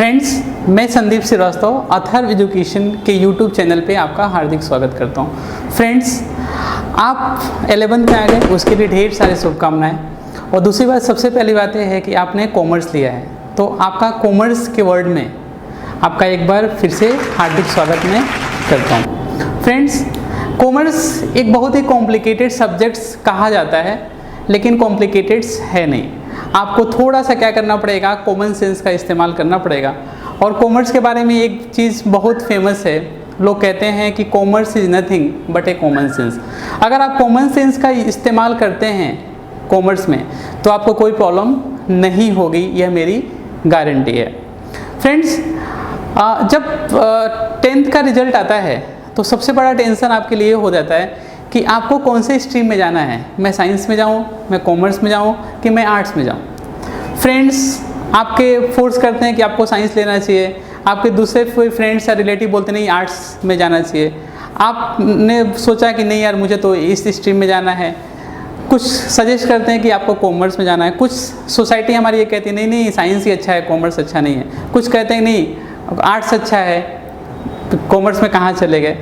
Friends, मैं Sandeep Srivastava Atharva education के YouTube channel पे आपका हार्दिक स्वागत करता हूँ। फ्रेंड्स, आप 11th में आ गए, उसके लिए ढेर सारी शुभकामनाएं। और दूसरी बात, सबसे पहली बात यह है कि आपने कॉमर्स लिया है, तो आपका कॉमर्स के वर्ड में आपका एक बार फिर से हार्दिक स्वागत मैं करता हूँ। फ्रेंड्स, कॉमर्स एक बहुत ही कॉम्प्लिकेटेड सब्जेक्ट्स कहा जाता है, लेकिन कॉम्प्लिकेटेड्स है नहीं। आपको थोड़ा सा क्या करना पड़ेगा, कॉमन सेंस का इस्तेमाल करना पड़ेगा। और कॉमर्स के बारे में एक चीज़ बहुत फेमस है, लोग कहते हैं कि commerce is nothing but A common sense. अगर आप कॉमन सेंस का इस्तेमाल करते हैं कॉमर्स में, तो आपको कोई प्रॉब्लम नहीं होगी, यह मेरी गारंटी है। फ्रेंड्स, जब 10th का रिजल्ट आता है तो सबसे बड़ा टेंशन आपके लिए हो जाता है कि आपको कौन से स्ट्रीम में जाना है। मैं साइंस में जाऊँ, मैं कॉमर्स में जाऊँ कि मैं आर्ट्स में जाऊँ। फ्रेंड्स आपके फोर्स करते हैं कि आपको साइंस लेना चाहिए, आपके दूसरे कोई फ्रेंड्स या रिलेटिव बोलते नहीं आर्ट्स में जाना चाहिए। आपने सोचा कि नहीं यार, मुझे तो इस स्ट्रीम में जाना है। कुछ सजेस्ट करते हैं कि आपको कॉमर्स में जाना है। कुछ सोसाइटी हमारी ये कहती है नहीं नहीं साइंस ही अच्छा है, कॉमर्स अच्छा नहीं है। कुछ कहते हैं नहीं आर्ट्स अच्छा है, कॉमर्स में कहाँ चले गए।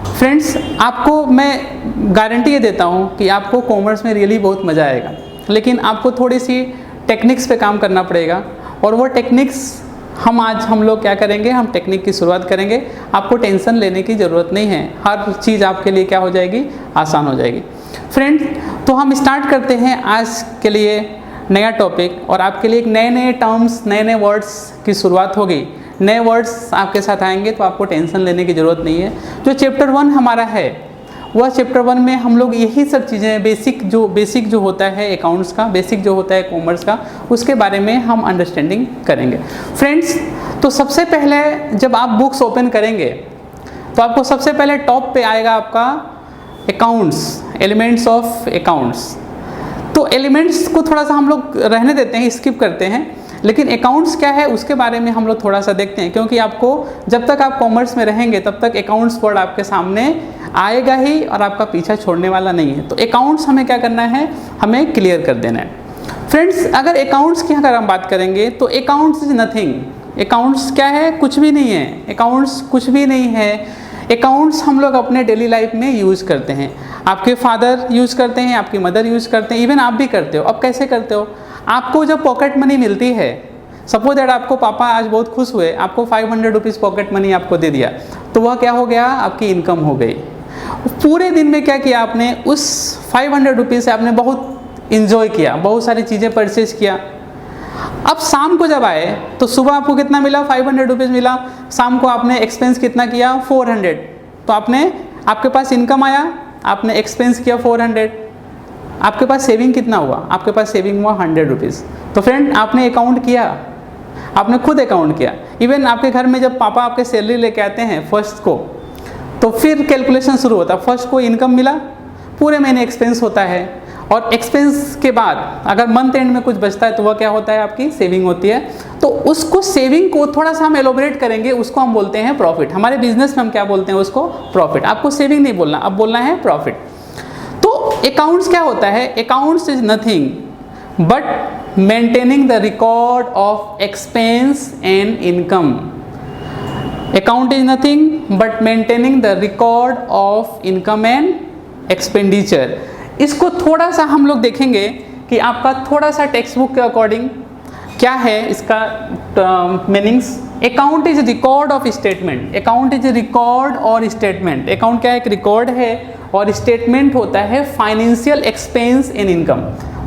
फ्रेंड्स, आपको मैं गारंटी ये देता हूँ कि आपको कॉमर्स में रियली बहुत मज़ा आएगा, लेकिन आपको थोड़ी सी टेक्निक्स पे काम करना पड़ेगा। और वो टेक्निक्स हम लोग क्या करेंगे, हम टेक्निक की शुरुआत करेंगे। आपको टेंशन लेने की ज़रूरत नहीं है, हर चीज़ आपके लिए क्या हो जाएगी, आसान हो जाएगी। फ्रेंड्स, तो हम स्टार्ट करते हैं आज के लिए नया टॉपिक, और आपके लिए एक नए नए टर्म्स, नए नए वर्ड्स की शुरुआत होगी। नए वर्ड्स आपके साथ आएंगे तो आपको टेंशन लेने की ज़रूरत नहीं है। जो चैप्टर 1 हमारा है, वह चैप्टर 1 में हम लोग यही सब चीज़ें बेसिक जो होता है अकाउंट्स का, बेसिक जो होता है कॉमर्स का, उसके बारे में हम अंडरस्टैंडिंग करेंगे। फ्रेंड्स, तो सबसे पहले जब आप बुक्स ओपन करेंगे तो आपको सबसे पहले टॉप पे आएगा आपका अकाउंट्स, एलिमेंट्स ऑफ अकाउंट्स। तो एलिमेंट्स को थोड़ा सा हम लोग रहने देते हैं, स्किप करते हैं, लेकिन अकाउंट्स क्या है उसके बारे में हम लोग थोड़ा सा देखते हैं, क्योंकि आपको जब तक आप कॉमर्स में रहेंगे तब तक अकाउंट्स वर्ड आपके सामने आएगा ही और आपका पीछा छोड़ने वाला नहीं है। तो अकाउंट्स हमें क्या करना है, हमें क्लियर कर देना है। फ्रेंड्स, अगर अकाउंट्स की अगर हम बात करेंगे तो अकाउंट्स इज नथिंग। अकाउंट्स क्या है, कुछ भी नहीं है। अकाउंट्स कुछ भी नहीं है। अकाउंट्स हम लोग अपने डेली लाइफ में यूज़ करते हैं। आपके फादर यूज़ करते हैं, आपकी मदर यूज़ करते हैं, इवन आप भी करते हो। अब कैसे करते हो, आपको जब पॉकेट मनी मिलती है, सपोज दैट आपको पापा आज बहुत खुश हुए, आपको 500 रुपीज़ पॉकेट मनी आपको दे दिया, तो वह क्या हो गया, आपकी इनकम हो गई। पूरे दिन में क्या किया आपने, उस 500 रुपीज़ से आपने बहुत इन्जॉय किया, बहुत सारी चीज़ें परचेज किया। अब शाम को जब आए तो सुबह आपको कितना मिला, 500 रुपीज़ मिला। शाम को आपने एक्सपेंस कितना किया, 400। तो आपके पास इनकम आया, आपने एक्सपेंस किया 400। आपके पास सेविंग कितना हुआ, आपके पास सेविंग हुआ 100 रुपीज़। तो फ्रेंड, आपने अकाउंट किया, आपने खुद अकाउंट किया। इवन आपके घर में जब पापा आपके सैलरी लेके आते हैं फर्स्ट को, तो फिर कैलकुलेशन शुरू होता है। फर्स्ट को इनकम मिला, पूरे महीने एक्सपेंस होता है, और एक्सपेंस के बाद अगर मंथ एंड में कुछ बचता है तो वह क्या होता है, आपकी सेविंग होती है। तो उसको सेविंग को थोड़ा सा हम एलोबरेट करेंगे, उसको हम बोलते हैं प्रॉफिट। हमारे बिजनेस में हम क्या बोलते हैं, उसको प्रॉफिट। आपको सेविंग नहीं बोलना, अब बोलना है प्रॉफिट। तो अकाउंट्स क्या होता है, accounts is nothing but maintaining the record of expense and income. Account is nothing but maintaining the record of income and expenditure. इसको थोड़ा सा हम लोग देखेंगे कि आपका थोड़ा सा टेक्स्ट बुक के अकॉर्डिंग क्या है इसका meanings. Account is record of statement. Account is record और स्टेटमेंट। अकाउंट क्या है, एक रिकॉर्ड है, और स्टेटमेंट होता है financial expense in income.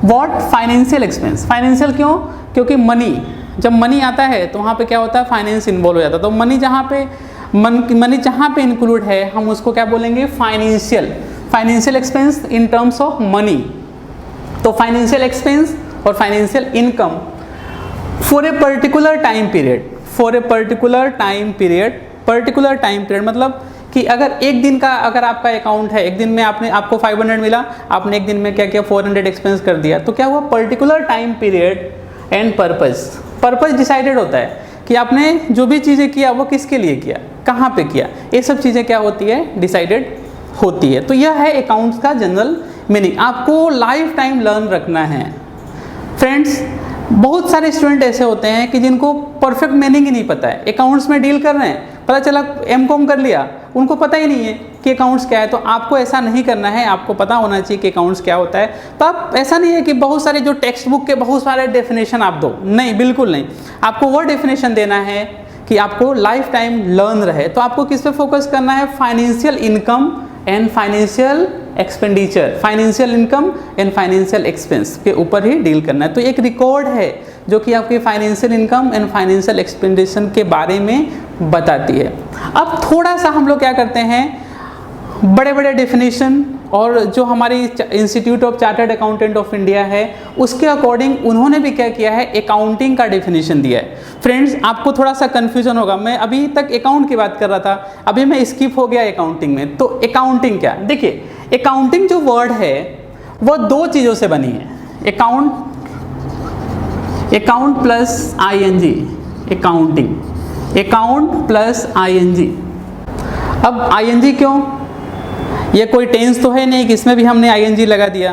What, financial expense. Financial क्यों, क्योंकि मनी, जब मनी आता है तो वहाँ पे क्या होता है, फाइनेंस इन्वॉल्व हो जाता है। तो मनी जहाँ पे इंक्लूड है, हम उसको क्या बोलेंगे, financial expense in terms of money. तो फाइनेंशियल एक्सपेंस और financial income for a particular time period. Particular time period मतलब कि अगर एक दिन का अगर आपका अकाउंट है, एक दिन में आपको 500 मिला, आपने एक दिन में क्या किया, 400 एक्सपेंस कर दिया, तो क्या हुआ, particular time period and purpose decided होता है कि आपने जो भी चीज़ें किया वो किसके लिए किया, कहाँ पे किया, ये सब चीज़ें क्या होती है, डिसाइडेड होती है। तो यह है अकाउंट्स का जनरल मीनिंग। आपको लाइफ टाइम लर्न रखना है। फ्रेंड्स, बहुत सारे स्टूडेंट ऐसे होते हैं कि जिनको परफेक्ट मीनिंग ही नहीं पता है, अकाउंट्स में डील कर रहे हैं, पता चला एमकॉम कर लिया, उनको पता ही नहीं है कि अकाउंट्स क्या है। तो आपको ऐसा नहीं करना है, आपको पता होना चाहिए कि अकाउंट्स क्या होता है। तो आप ऐसा नहीं है कि बहुत सारे जो टेक्स्ट बुक के बहुत सारे डेफिनेशन आप दो, नहीं, बिल्कुल नहीं। आपको वो डेफिनेशन देना है कि आपको लाइफ टाइम लर्न रहे। तो आपको किस पे फोकस करना है? Financial income and financial expenditure, financial income and financial expense के ऊपर ही डील करना है। तो एक रिकॉर्ड है जो कि आपकी financial income and financial expenditure के बारे में बताती है। अब थोड़ा सा हम लोग क्या करते हैं, बड़े बड़े डेफिनेशन, और जो हमारी institute of chartered accountant of India है उसके अकॉर्डिंग उन्होंने भी क्या किया है, अकाउंटिंग का डेफिनेशन दिया है। फ्रेंड्स, आपको थोड़ा सा कन्फ्यूजन होगा, मैं अभी तक अकाउंट की बात कर रहा था, अभी मैं स्किप हो गया अकाउंटिंग में। तो अकाउंटिंग क्या? देखिए, अकाउंटिंग जो वर्ड है वो दो चीज़ों से बनी है, account plus ING, accounting, account plus ING. अब आईएनजी क्यों? ये कोई टेंस तो है नहीं कि इसमें भी हमने आईएनजी लगा दिया,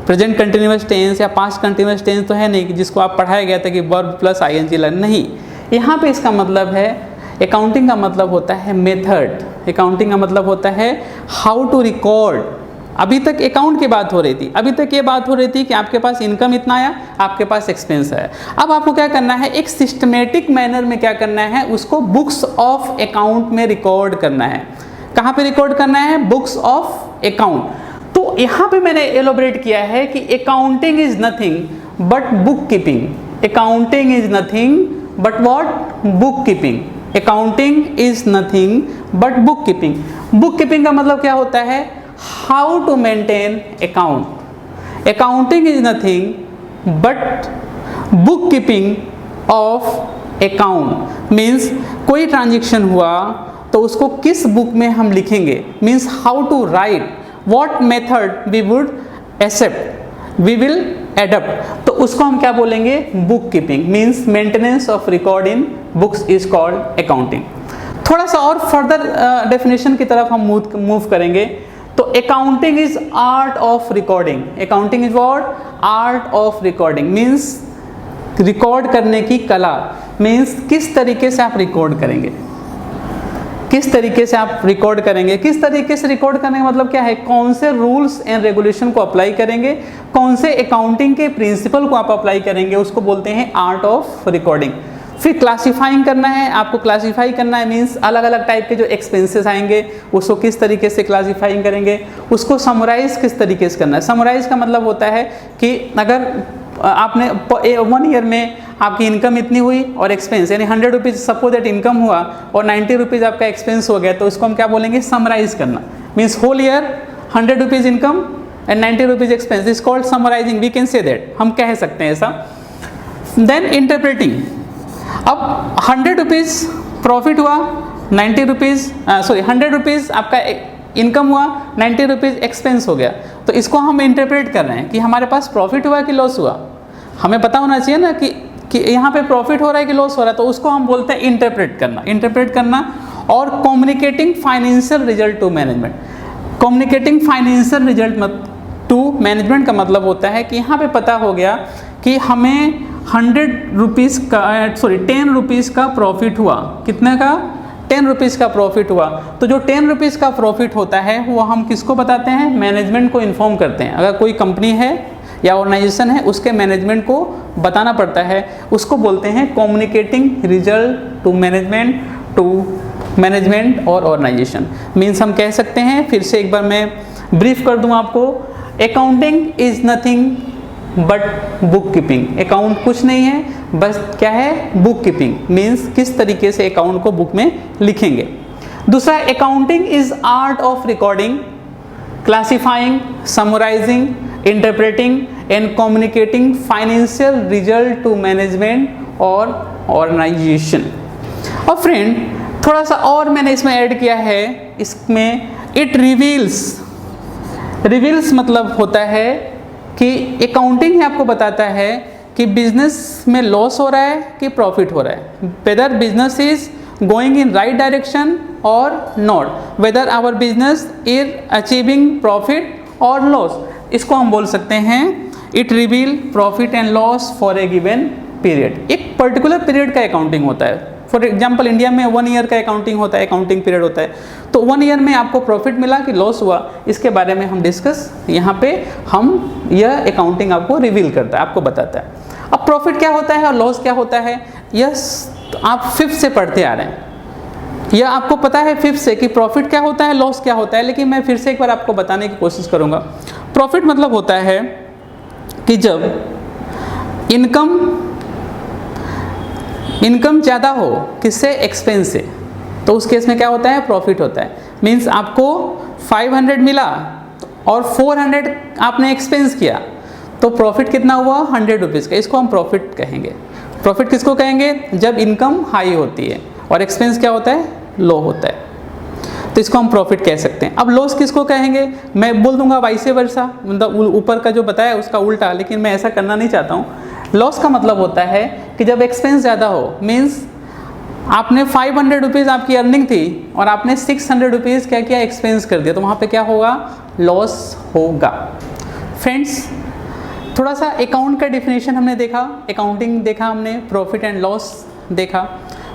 प्रेजेंट कंटिन्यूअस टेंस या पास्ट कंटिन्यूअस टेंस तो है नहीं कि जिसको आप पढ़ाया गया था कि वर्ब प्लस आईएनजी लगा, नहीं। यहाँ पे इसका मतलब है, अकाउंटिंग का मतलब होता है मेथड, अकाउंटिंग का मतलब होता है हाउ टू रिकॉर्ड। अभी तक अकाउंट की बात हो रही थी, अभी तक ये बात हो रही थी कि आपके पास इनकम इतना आया, आपके पास एक्सपेंस आया। अब आपको क्या करना है, एक सिस्टमेटिक मैनर में क्या करना है, उसको बुक्स ऑफ अकाउंट में रिकॉर्ड करना है। कहाँ पे रिकॉर्ड करना है? Books of account. तो यहाँ पे मैंने एलोबरेट किया है कि accounting is nothing but bookkeeping. Accounting is nothing but what? Bookkeeping. Accounting is nothing but bookkeeping. Bookkeeping का मतलब क्या होता है? How to maintain account. Accounting is nothing but bookkeeping of account. Means कोई transaction हुआ तो उसको किस बुक में हम लिखेंगे, means how to write, what method we would accept, we will adapt. तो उसको हम क्या बोलेंगे? Bookkeeping. Means maintenance of record in books is called accounting. थोड़ा सा और फर्दर डेफिनेशन की तरफ हम मूव करेंगे। तो accounting is art of recording. Accounting is what? Art of recording. Means record करने की कला। मीन्स किस तरीके से आप रिकॉर्ड करेंगे, किस तरीके से आप रिकॉर्ड करेंगे। किस तरीके से रिकॉर्ड करने का मतलब क्या है? कौन से रूल्स एंड रेगुलेशन को अप्लाई करेंगे, कौन से अकाउंटिंग के प्रिंसिपल को आप अप्लाई करेंगे, उसको बोलते हैं आर्ट ऑफ रिकॉर्डिंग। फिर क्लासीफाइंग करना है, आपको क्लासीफाई करना है, मीन्स अलग अलग टाइप के जो एक्सपेंसेस आएंगे उसको किस तरीके से क्लासीफाइंग करेंगे, उसको समराइज किस तरीके से करना है। समराइज का मतलब होता है कि अगर आपने 1 ईयर में आपकी इनकम इतनी हुई और एक्सपेंस, यानी 100 रुपीज़ सपोज दैट इनकम हुआ और 90 रुपीज़ आपका एक्सपेंस हो गया, तो इसको हम क्या बोलेंगे? समराइज करना। Means whole year 100 rupees income and 90 rupees expense is called summarizing, we can say that, हम कह सकते हैं ऐसा। Then interpreting. अब 100 रुपीज़ प्रॉफिट हुआ, 90 रुपीज़ 100 रुपीज़ आपका इनकम हुआ, 90 रुपीज़ एक्सपेंस हो गया, तो इसको हम इंटरप्रेट कर रहे हैं कि हमारे पास प्रॉफिट हुआ कि लॉस हुआ। हमें पता होना चाहिए ना कि यहाँ पे प्रॉफिट हो रहा है कि लॉस हो रहा है, तो उसको हम बोलते हैं इंटरप्रेट करना। इंटरप्रेट करना और communicating financial result to management. Communicating financial result to management का मतलब होता है कि यहाँ पे पता हो गया कि हमें 10 रुपीज़ का प्रॉफिट हुआ। कितने का? 10 रुपीज़ का प्रॉफिट हुआ। तो जो 10 रुपीज़ का प्रॉफिट होता है वो हम किसको बताते हैं? मैनेजमेंट को इन्फॉर्म करते हैं। अगर कोई कंपनी है या ऑर्गेनाइजेशन है, उसके मैनेजमेंट को बताना पड़ता है, उसको बोलते हैं कम्युनिकेटिंग रिजल्ट टू मैनेजमेंट और ऑर्गेनाइजेशन। मीन्स हम कह सकते हैं, फिर से एक बार मैं ब्रीफ कर दूं आपको, accounting is nothing but book keeping. Account कुछ नहीं है, बस क्या है? Book keeping. मीन्स किस तरीके से अकाउंट को बुक में लिखेंगे। दूसरा, accounting is art of recording, classifying, summarizing, interpreting and communicating financial result to management और ऑर्गेनाइजेशन। और फ्रेंड, थोड़ा सा और मैंने इसमें ऐड किया है, इसमें इट रिवील्स मतलब होता है कि अकाउंटिंग ही आपको बताता है कि बिजनेस में लॉस हो रहा है कि प्रॉफिट हो रहा है, whether business is going in right direction और not, whether our business is achieving profit और लॉस। इसको हम बोल सकते हैं it reveal profit and loss for a given period. एक पर्टिकुलर पीरियड का अकाउंटिंग होता है। फॉर एग्जाम्पल इंडिया में 1 ईयर का अकाउंटिंग होता है, अकाउंटिंग पीरियड होता है। तो 1 ईयर में आपको प्रॉफिट मिला कि लॉस हुआ, इसके बारे में हम डिस्कस यहाँ पे हम यह अकाउंटिंग आपको रिवील करता है, आपको बताता है। अब प्रॉफिट क्या होता है और लॉस क्या होता है, यह आप 5th से पढ़ते आ रहे हैं, यह आपको पता है 5th से कि प्रॉफिट क्या होता है, लॉस क्या होता है। लेकिन मैं फिर से एक बार आपको बताने की कोशिश करूँगा। प्रॉफिट मतलब होता है कि जब इनकम ज़्यादा हो किससे, एक्सपेंस से, तो उस केस में क्या होता है, प्रॉफिट होता है। मीन्स आपको 500 मिला और 400 आपने एक्सपेंस किया, तो प्रॉफिट कितना हुआ, 100 रुपीज़ का। इसको हम प्रॉफिट कहेंगे। प्रॉफिट किसको कहेंगे, जब इनकम हाई होती है और एक्सपेंस क्या होता है, लो होता है, तो इसको हम प्रॉफिट कह सकते हैं। अब लॉस किसको कहेंगे, मैं बोल दूंगा वाइसे वर्सा, मतलब ऊपर का जो बताया उसका उल्टा, लेकिन मैं ऐसा करना नहीं चाहता हूँ। लॉस का मतलब होता है कि जब एक्सपेंस ज़्यादा हो, मीन्स आपने 500 रुपीज़ आपकी अर्निंग थी और आपने 600 रुपीज़ क्या किया, एक्सपेंस कर दिया, तो वहाँ पे क्या होगा, लॉस होगा। फ्रेंड्स, थोड़ा सा अकाउंट का डिफिनेशन हमने देखा, अकाउंटिंग देखा हमने, प्रॉफिट एंड लॉस देखा।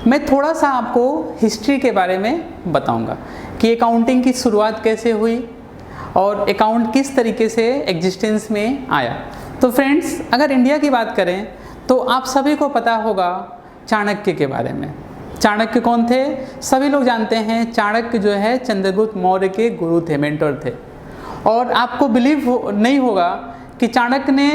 मैं थोड़ा सा आपको हिस्ट्री के बारे में बताऊंगा कि अकाउंटिंग की शुरुआत कैसे हुई और अकाउंट किस तरीके से एग्जिस्टेंस में आया। तो फ्रेंड्स, अगर इंडिया की बात करें तो आप सभी को पता होगा चाणक्य के बारे में। चाणक्य कौन थे, सभी लोग जानते हैं। चाणक्य जो है चंद्रगुप्त मौर्य के गुरु थे, मेंटर थे। और आपको बिलीव नहीं होगा कि चाणक्य ने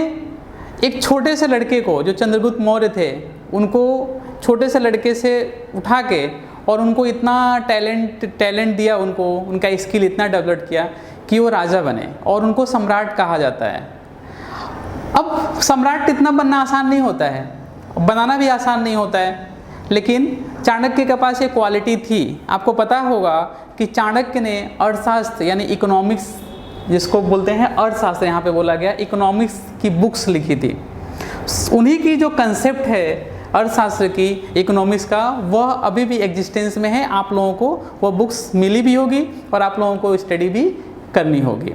एक छोटे से लड़के को, जो चंद्रगुप्त मौर्य थे, उनको छोटे से लड़के से उठा के और उनको इतना टैलेंट दिया, उनको उनका स्किल इतना डेवलप किया कि वो राजा बने और उनको सम्राट कहा जाता है। अब सम्राट इतना बनना आसान नहीं होता है, बनाना भी आसान नहीं होता है, लेकिन चाणक्य के पास ये क्वालिटी थी। आपको पता होगा कि चाणक्य ने अर्थशास्त्र यानी इकोनॉमिक्स, जिसको बोलते हैं अर्थशास्त्र, यहाँ पे बोला गया, इकोनॉमिक्स की बुक्स लिखी थी। उन्हीं की जो कंसेप्ट है अर्थशास्त्र की, इकोनॉमिक्स का, वह अभी भी एग्जिस्टेंस में है। आप लोगों को वो बुक्स मिली भी होगी और आप लोगों को स्टडी भी करनी होगी।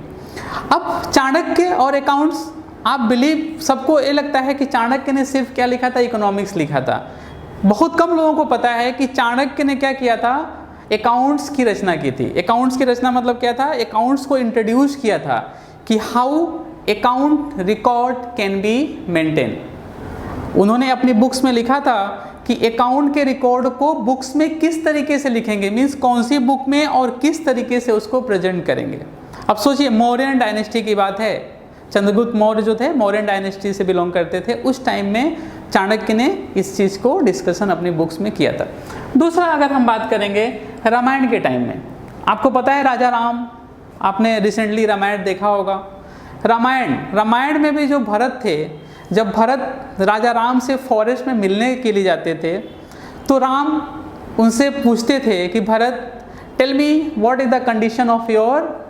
अब चाणक्य और अकाउंट्स, आप बिलीव, सबको ये लगता है कि चाणक्य ने सिर्फ क्या लिखा था, इकोनॉमिक्स लिखा था। बहुत कम लोगों को पता है कि चाणक्य ने क्या किया था, अकाउंट्स की रचना की थी। अकाउंट्स की रचना मतलब क्या था, अकाउंट्स को इंट्रोड्यूस किया था कि how account record can be maintain. उन्होंने अपनी बुक्स में लिखा था कि अकाउंट के रिकॉर्ड को बुक्स में किस तरीके से लिखेंगे, मीन्स कौन सी बुक में और किस तरीके से उसको प्रेजेंट करेंगे। अब सोचिए, मौर्यन डायनेस्टी की बात है, चंद्रगुप्त मौर्य जो थे मौर्यन डायनेस्टी से बिलोंग करते थे। उस टाइम में चाणक्य ने इस चीज़ को डिस्कशन अपनी बुक्स में किया था। दूसरा, अगर हम बात करेंगे रामायण के टाइम में, आपको पता है राजा राम, आपने रिसेंटली रामायण देखा होगा। रामायण में भी जो भरत थे, जब भरत राजा राम से फॉरेस्ट में मिलने के लिए जाते थे, तो राम उनसे पूछते थे कि Bharat, tell me what is the condition of your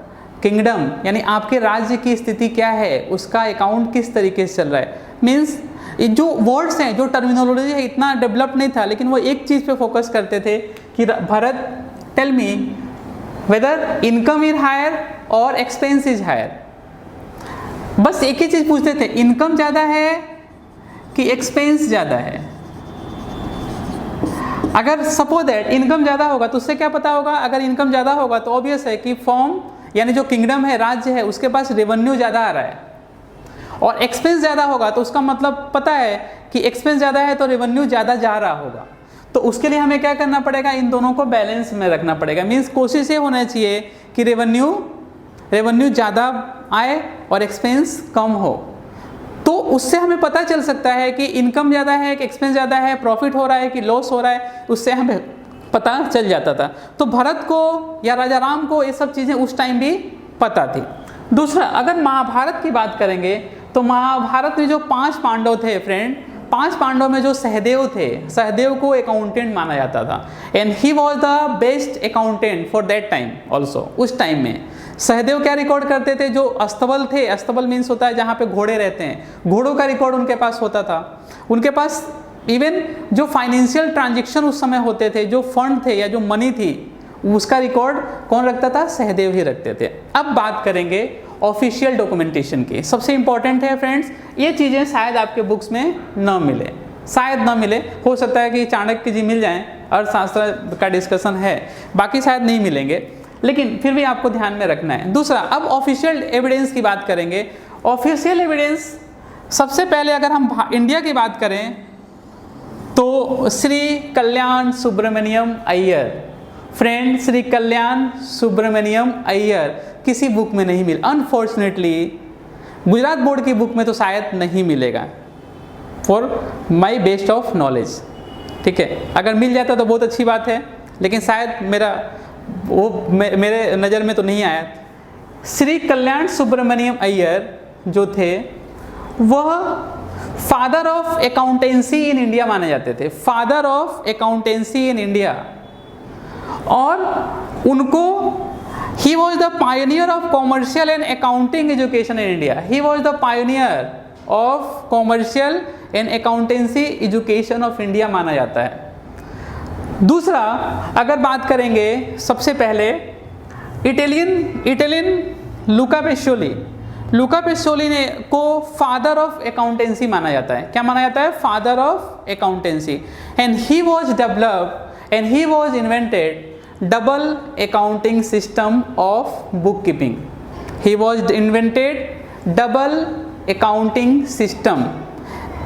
kingdom, यानी आपके राज्य की स्थिति क्या है, उसका अकाउंट किस तरीके से चल रहा है। मीन्स जो वर्ड्स हैं, जो टर्मिनोलॉजी है, इतना डेवलप नहीं था, लेकिन वो एक चीज़ पे फोकस करते थे कि Bharat, tell me whether income is higher और एक्सपेंस इज हायर। बस एक ही चीज़ पूछते थे, इनकम ज़्यादा है कि एक्सपेंस ज़्यादा है। अगर सपोज दैट इनकम ज़्यादा होगा तो उससे क्या पता होगा, अगर इनकम ज़्यादा होगा तो ऑब्वियस है कि फॉर्म यानी जो किंगडम है, राज्य है, उसके पास रेवेन्यू ज़्यादा आ रहा है। और एक्सपेंस ज़्यादा होगा तो उसका मतलब पता है कि एक्सपेंस ज़्यादा है तो रेवेन्यू ज़्यादा जा रहा होगा। तो उसके लिए हमें क्या करना पड़ेगा, इन दोनों को बैलेंस में रखना पड़ेगा। मीन्स कोशिश ये होना चाहिए कि रेवेन्यू ज़्यादा आए और एक्सपेंस कम हो। तो उससे हमें पता चल सकता है कि इनकम ज़्यादा है कि एक्सपेंस ज़्यादा है, प्रॉफिट हो रहा है कि लॉस हो रहा है, उससे हमें पता चल जाता था। तो भरत को या राजा राम को ये सब चीज़ें उस टाइम भी पता थी। दूसरा, अगर महाभारत की बात करेंगे तो महाभारत में जो 5 पांडव थे फ्रेंड, 5 पांडव में जो सहदेव थे, सहदेव को अकाउंटेंट माना जाता था, and he was the best accountant for that time also. उस टाइम में सहदेव क्या रिकॉर्ड करते थे, जो अस्तबल थे, अस्तबल मीन्स होता है जहाँ पे घोड़े रहते हैं, घोड़ों का रिकॉर्ड उनके पास होता था। उनके पास इवन जो फाइनेंशियल ट्रांजेक्शन उस समय होते थे, जो फंड थे या जो मनी थी, उसका रिकॉर्ड कौन रखता था, सहदेव ही रखते थे। अब बात करेंगे ऑफिशियल डॉक्यूमेंटेशन की। सबसे इंपॉर्टेंट है फ्रेंड्स, ये चीज़ें शायद आपके बुक्स में न मिले, शायद ना मिले, हो सकता है कि चाणक्य जी मिल जाएं, अर्थशास्त्र का डिस्कशन है, बाकी शायद नहीं मिलेंगे, लेकिन फिर भी आपको ध्यान में रखना है। दूसरा, अब ऑफिशियल एविडेंस की बात करेंगे। ऑफिशियल एविडेंस सबसे पहले अगर हम इंडिया की बात करें तो श्री कल्याण सुब्रमण्यम अय्यर, फ्रेंड श्री कल्याण सुब्रमण्यम अय्यर किसी बुक में नहीं मिल, अनफॉर्चुनेटली गुजरात बोर्ड की बुक में तो शायद नहीं मिलेगा, for my best of knowledge. ठीक है, अगर मिल जाता तो बहुत अच्छी बात है, लेकिन शायद मेरे नज़र में तो नहीं आया। श्री कल्याण सुब्रमण्यम अय्यर जो थे वह father of accountancy in India माने जाते थे, father of accountancy in India. और उनको he was the pioneer of commercial and accounting education in India, he was the pioneer of commercial and accountancy education of India माना जाता है। दूसरा, अगर बात करेंगे सबसे पहले इटालियन लुका पेसोली, लुका पेसोली ने को फादर ऑफ अकाउंटेंसी माना जाता है। क्या माना जाता है? Father of accountancy. And he was developed and he was invented double accounting system of book keeping, he was invented double accounting system.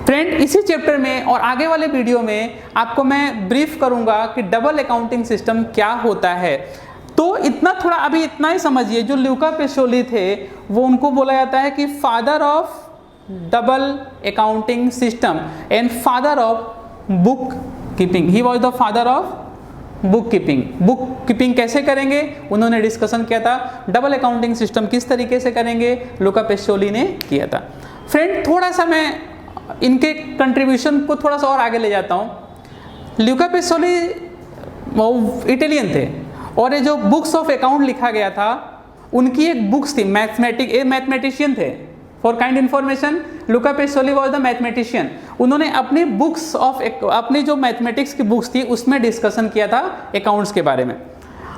Friend, इसी चैप्टर में और आगे वाले वीडियो में आपको मैं ब्रीफ करूंगा कि डबल अकाउंटिंग सिस्टम क्या होता है। तो इतना थोड़ा अभी इतना ही समझिए, जो लुका पेसोली थे वो उनको बोला जाता है कि father of double accounting system and father of book keeping, he was the father of book keeping. Book keeping कैसे करेंगे उन्होंने डिस्कशन किया था, डबल अकाउंटिंग सिस्टम किस तरीके से करेंगे लुका पेसोली ने किया था। फ्रेंड, थोड़ा सा मैं इनके कंट्रीब्यूशन को थोड़ा सा और आगे ले जाता हूँ। लुका पेसोली इटालियन थे और ये जो बुक्स ऑफ अकाउंट लिखा गया था उनकी एक बुक्स थी, मैथमेटिशियन थे। For kind information, Luca Pacioli was the mathematician. उन्होंने अपनी बुक्स ऑफ अपनी जो मैथमेटिक्स की बुक्स थी उसमें डिस्कशन किया था अकाउंट्स के बारे में।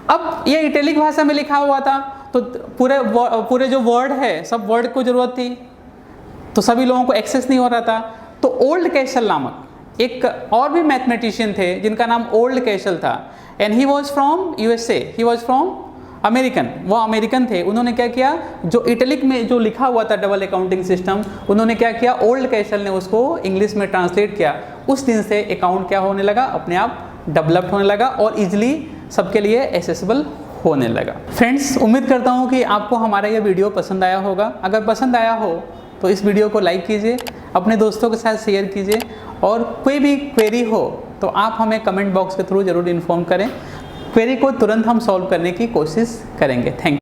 अब ये इटैलिक भाषा में लिखा हुआ था तो पूरे जो वर्ड है सब वर्ड को ज़रूरत थी, तो सभी लोगों को एक्सेस नहीं हो रहा था। तो ओल्ड कैशल नामक एक और भी मैथमेटिशियन थे जिनका नाम ओल्ड कैशल था, and he was from USA, he was from American, वो अमेरिकन थे। उन्होंने क्या किया, जो इटैलिक में जो लिखा हुआ था डबल अकाउंटिंग सिस्टम, उन्होंने क्या किया, ओल्ड कैशल ने उसको इंग्लिश में ट्रांसलेट किया। उस दिन से अकाउंट क्या होने लगा, अपने आप डेवलप्ड होने लगा और इजिली सबके लिए एक्सेसिबल होने लगा। फ्रेंड्स, उम्मीद करता हूँ कि आपको हमारा ये वीडियो पसंद आया होगा। अगर पसंद आया हो तो इस वीडियो को लाइक कीजिए, अपने दोस्तों के साथ शेयर कीजिए, और कोई भी क्वेरी हो तो आप हमें कमेंट बॉक्स के थ्रू ज़रूर इन्फॉर्म करें। क्वेरी को तुरंत हम सॉल्व करने की कोशिश करेंगे। Thank you.